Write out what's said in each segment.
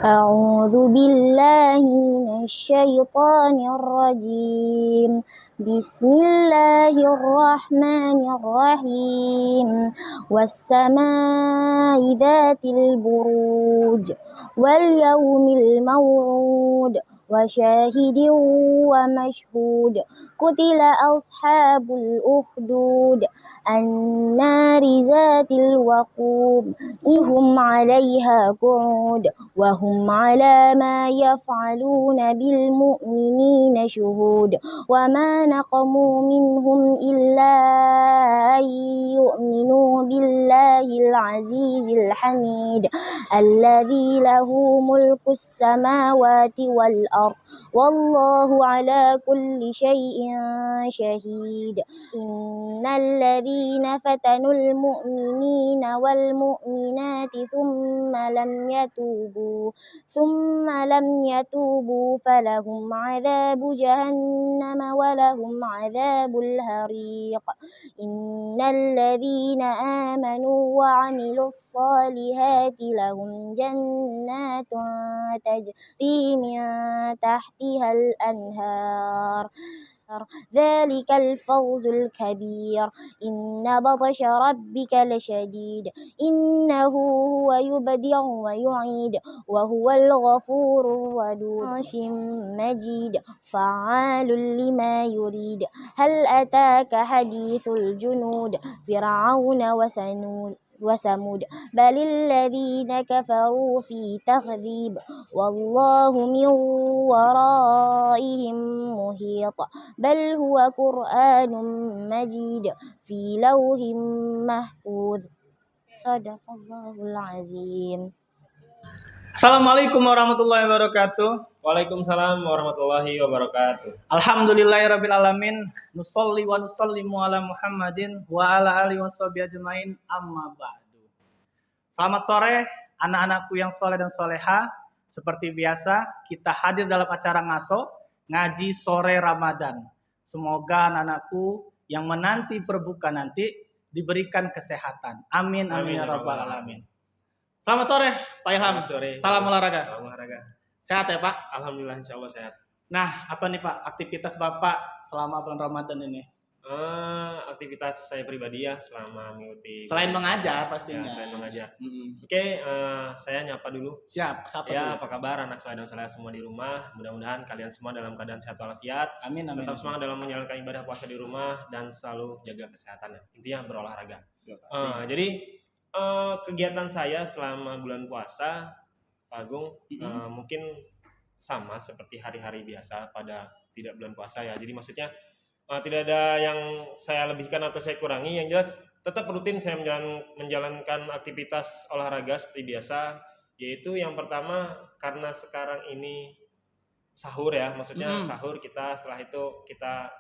أعوذ بالله من الشيطان الرجيم. بسم الله الرحمن الرحيم. والسماء ذات البروج واليوم الموعود وشاهد ومشهود. قتل أصحاب الأخدود النار ذات الوقود إذ هم عليها قعود وهم على ما يفعلون بالمؤمنين شهود. وما نقموا منهم إلا أن يؤمنوا بالله العزيز الحميد الذي له ملك السماوات والأرض والله على كل شيء شهيد. إن الذين فتنوا المؤمنين والمؤمنات ثم لم يتوبوا فلهم عذاب جهنم ولهم عذاب الحريق. إن الذين آمنوا وعملوا الصالحات لهم جنات تجري من تحتها الأنهار ذلك الفوز الكبير. إن بطش ربك لشديد إنه هو يبدع ويعيد وهو الغفور الودود. مجيد فعال لما يريد. هل أتاك حديث الجنود فرعون وثمود بل الذين كفروا في تكذيب والله من ورائهم محيط. بل هو قرآن مجيد في لوح محفوظ. صدق الله العظيم. Assalamualaikum warahmatullahi wabarakatuh. Waalaikumsalam warahmatullahi wabarakatuh. Alhamdulillahirabbil alamin. Nusolli wa nusallimu ala Muhammadin wa ala alihi washabihi ajmain. Amma ba'du. Selamat sore anak-anakku yang soleh dan soleha. Seperti biasa kita hadir dalam acara ngaji sore Ramadan. Semoga anak-anakku yang menanti berbuka nanti diberikan kesehatan. Amin amin ya rabbal alamin. Selamat sore Pak Ilham. Sore. Salam olahraga. Salam olahraga. Sehat ya Pak? Alhamdulillah insyaallah sehat. Nah, apa nih Pak aktivitas Bapak selama bulan Ramadan ini? Aktivitas saya pribadi ya selama mengikuti. Selain mengajar pastinya. Ya, selain mengajar. Mm-hmm. Oke, saya nyapa dulu. Siap, sapa ya, dulu. Apa kabar anak saya dan saya semua di rumah? Mudah-mudahan kalian semua dalam keadaan sehat walafiat. Amin amin. Tetap semangat dalam menjalankan ibadah puasa di rumah dan selalu jaga kesehatan. Intinya berolahraga. Ya, jadi kegiatan saya selama bulan puasa, Pak Agung, mungkin sama seperti hari-hari biasa pada tidak bulan puasa ya. Jadi maksudnya tidak ada yang saya lebihkan atau saya kurangi. Yang jelas tetap rutin saya menjalankan aktivitas olahraga seperti biasa. Yaitu yang pertama karena sekarang ini sahur ya, maksudnya sahur kita setelah itu kita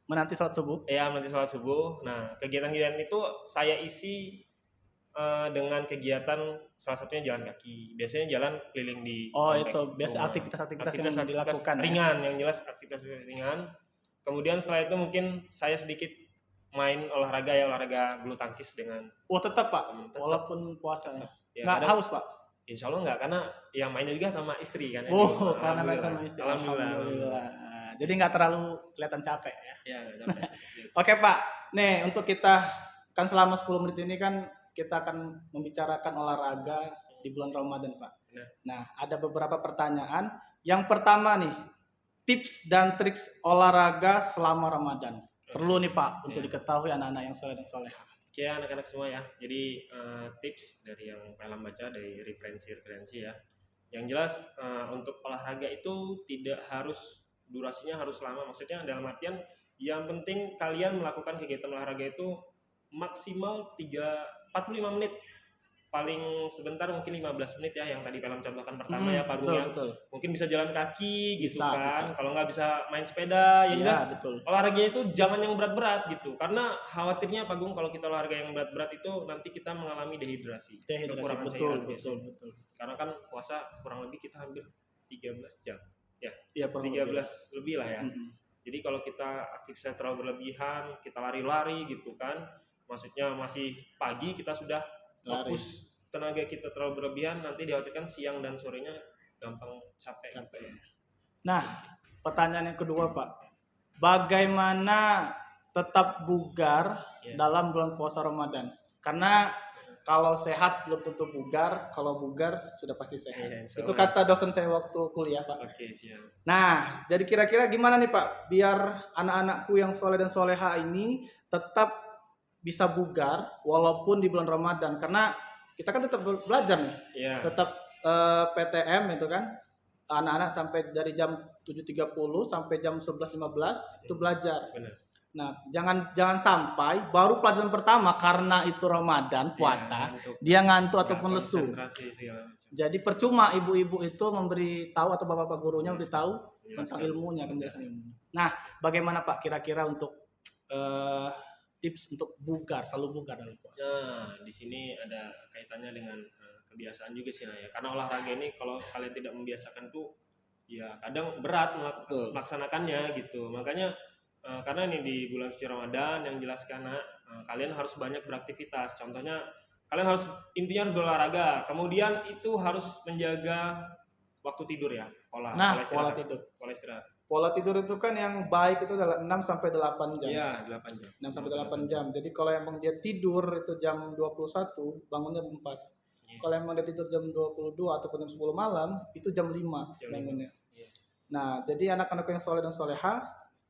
menanti sholat subuh. Ya, menanti sholat subuh. Nah, kegiatan-kegiatan itu saya isi dengan kegiatan salah satunya jalan kaki. Biasanya jalan keliling di itu biasa aktivitas yang dilakukan ringan ya? Yang jelas aktivitas ringan. Kemudian setelah itu mungkin saya sedikit main olahraga bulu tangkis dengan tetap Pak, walaupun puasa ya. Nggak haus Pak? Insya Allah nggak, karena yang mainnya juga sama istri kan. Karena main sama istri. Alhamdulillah. Jadi nggak terlalu kelihatan capek ya? Ya, nggak capek. Oke Pak, nih untuk kita kan selama 10 menit ini kan kita akan membicarakan olahraga di bulan Ramadan Pak. Nah, ada beberapa pertanyaan. Yang pertama nih, tips dan triks olahraga selama Ramadan. Perlu nih Pak untuk diketahui anak-anak yang soleh dan soleha. Oke, anak-anak semua ya. Jadi tips dari yang Pak Ilham baca dari referensi ya. Yang jelas untuk olahraga itu tidak harus durasinya harus lama. Maksudnya dalam artian yang penting kalian melakukan kegiatan olahraga itu maksimal 45 menit, paling sebentar mungkin 15 menit ya, yang tadi Pelem contohkan pertama ya Pak Agung ya. Betul. Mungkin bisa jalan kaki gitu kan, kalau nggak bisa main sepeda, yang jelas olahraganya itu jangan yang berat-berat gitu, karena khawatirnya Pak Agung kalau kita olahraga yang berat-berat itu nanti kita mengalami dehidrasi. Kekurangan cairan betul. Karena kan puasa kurang lebih kita hampir 13 jam ya, 13 lebih lah ya. Jadi kalau kita aktivitasnya terlalu berlebihan, kita lari-lari gitu kan, maksudnya masih pagi kita sudah fokus tenaga kita terlalu berlebihan, nanti dikhawatirkan siang dan sorenya gampang capek. Capek. Nah, pertanyaan yang kedua Pak, bagaimana tetap bugar dalam bulan puasa Ramadan? Karena kalau sehat belum tentu bugar, kalau bugar sudah pasti sehat. Itu kata dosen saya waktu kuliah Pak. Oke, siap. Nah, jadi kira-kira gimana nih Pak, biar anak-anakku yang soleh dan soleha ini tetap bisa bugar walaupun di bulan Ramadan? Karena kita kan tetap belajar nih, tetap PTM itu kan, anak-anak sampai dari jam 7.30 sampai jam 11.15 itu belajar. Benar. Nah, jangan sampai baru pelajaran pertama karena itu Ramadan puasa, dia ngantuk ataupun lesu. Jadi percuma ibu-ibu itu memberi tahu atau bapak-bapak gurunya memberi tahu tentang ilmunya, Nah, bagaimana Pak kira-kira untuk tips untuk bugar, selalu bugar dalam puasa? Nah, di sini ada kaitannya dengan kebiasaan juga sih ya. Karena olahraga ini kalau kalian tidak membiasakan tuh ya kadang berat melaksanakannya gitu. Makanya karena ini di bulan suci Ramadan yang jelas karena kalian harus banyak beraktivitas. Contohnya kalian intinya harus berolahraga. Kemudian itu harus menjaga waktu tidur ya, pola tidur. Pola tidur itu kan yang baik itu adalah 6 sampai 8 jam. Iya, 8 jam. 6 sampai 8 jam. Jadi kalau emang dia tidur itu jam 21, bangunnya 4. Kalau emang dia tidur jam 22 ataupun jam 10 malam, itu jam 5 bangunnya. Nah, jadi anak-anak yang soleh dan soleha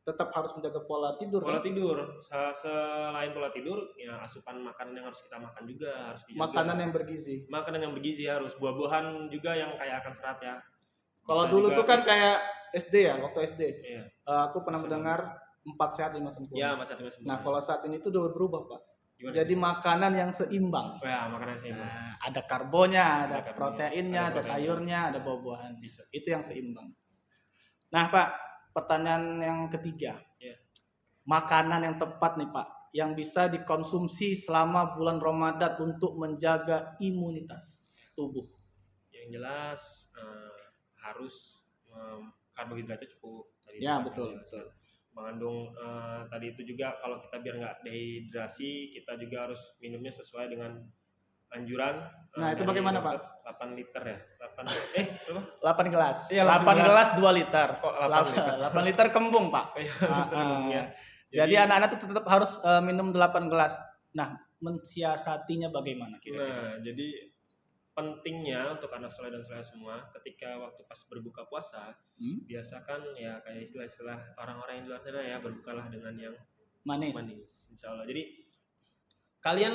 tetap harus menjaga pola tidur. Tidur. Selain pola tidur, ya asupan makanan yang harus kita makan juga harus dijaga. Makanan yang bergizi harus, buah-buahan juga yang kaya akan serat ya. Kalau dulu tuh kan kayak SD ya, waktu SD. Iya. Aku pernah mendengar 4 sehat 5 sempurna. Iya, 4 sehat 5 sempurna. Nah, kalau saat ini tuh udah berubah, Pak. Gimana? Jadi makanan yang seimbang. Ya, makanan yang seimbang. Nah, ada karbonnya, ada proteinnya, ada sayurnya, ada buah-buahan. Bisa. Itu yang seimbang. Nah, Pak, pertanyaan yang ketiga. Yeah. Makanan yang tepat nih Pak, yang bisa dikonsumsi selama bulan Ramadan untuk menjaga imunitas tubuh. Yang jelas harus karbohidratnya cukup. Ya, betul. Mengandung tadi itu juga kalau kita biar nggak dehidrasi, kita juga harus minumnya sesuai dengan anjuran. Nah, itu bagaimana Pak? 8 liter ya? 8 gelas. Iya, 8 gelas 2 liter. Kok 8 liter kembung, Pak. Iya. Jadi anak-anak itu tetap harus minum 8 gelas. Nah, mensiasatinya bagaimana kira-kira? Nah, jadi pentingnya untuk anak soleh dan soleh semua, ketika waktu pas berbuka puasa, biasakan ya kayak istilah-istilah orang-orang yang di luar sana ya, berbukalah dengan yang manis. Insya Allah. Jadi kalian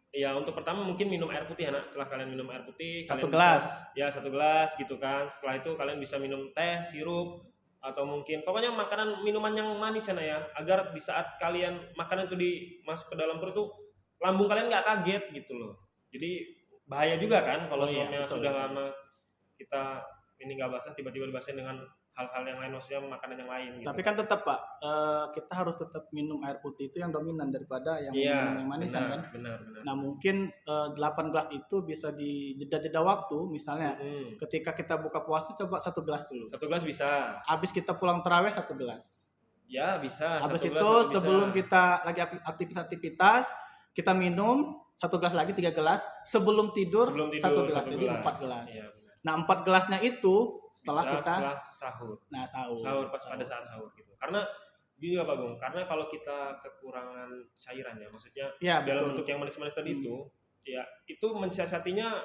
ya untuk pertama mungkin minum air putih anak. Setelah kalian minum air putih, 1 gelas. Ya 1 gelas gitu kan. Setelah itu kalian bisa minum teh, sirup, atau mungkin pokoknya minuman yang manis ya, agar di saat kalian makanan itu masuk ke dalam perut tuh lambung kalian nggak kaget gitu loh. Jadi bahaya juga kan kalau sudah lama kita ini nggak basah, tiba-tiba dibasahin dengan hal-hal yang lain, maksudnya makanan yang lain gitu. Tapi kan tetap Pak, kita harus tetap minum air putih itu yang dominan daripada yang manisan kan. Benar. Nah mungkin 8 gelas itu bisa di jeda-jeda waktu, misalnya ketika kita buka puasa coba 1 gelas dulu. 1 gelas bisa. Habis kita pulang tarawih 1 gelas. Ya bisa. Habis itu sebelum kita lagi aktivitas kita minum 1 gelas lagi, 3 gelas. Sebelum tidur 1 gelas, jadi 4 gelas. Iya, nah 4 gelasnya itu setelah sahur. Nah sahur pas pada saat sahur gitu. Karena juga Pak Bung, karena kalau kita kekurangan cairan ya, maksudnya dalam bentuk yang manis-manis tadi itu, ya itu mensiasatinya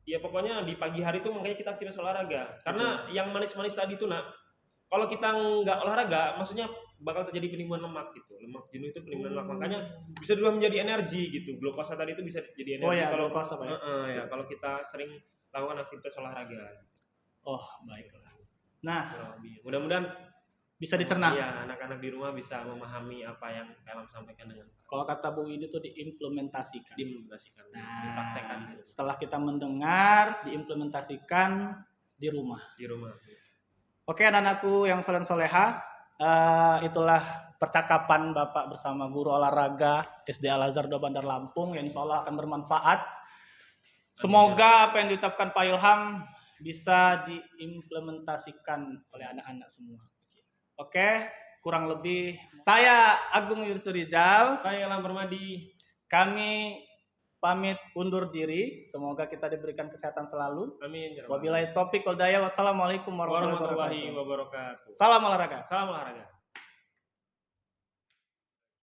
ya pokoknya di pagi hari itu makanya kita aktivitas olahraga. Karena yang manis-manis tadi itu kalau kita nggak olahraga, maksudnya bakal terjadi penimbunan lemak gitu. Lemak jenuh itu penimbunan lemak, makanya bisa dulu menjadi energi gitu. Glukosa tadi itu bisa jadi energi. Oh ya, kalau glukosa Pak. Ya kalau kita sering lakukan aktivitas olahraga. Oh baiklah. Nah, mudah-mudahan bisa dicerna. Iya, anak-anak di rumah bisa memahami apa yang Pelam sampaikan dengan. Kalau kata Bu Widi itu diimplementasikan. Nah, dipraktekkan. Setelah kita mendengar, diimplementasikan di rumah. Oke, anak-anakku yang soleh soleha, itulah percakapan Bapak bersama guru olahraga SD Al Azhar 2 Bandar Lampung yang insya Allah akan bermanfaat. Semoga apa yang diucapkan Pak Ilham bisa diimplementasikan oleh anak-anak semua. Oke, kurang lebih saya Agung Yusuf Rizal, saya Ilham Permadi. Kami pamit undur diri. Semoga kita diberikan kesehatan selalu. Amin. Ya Rabbal Wabillahi taufiq wal hidayah. Wassalamualaikum Alamin. warahmatullahi Warahmatullahi wabarakatuh. wabarakatuh. Salam olahraga. Salam olahraga.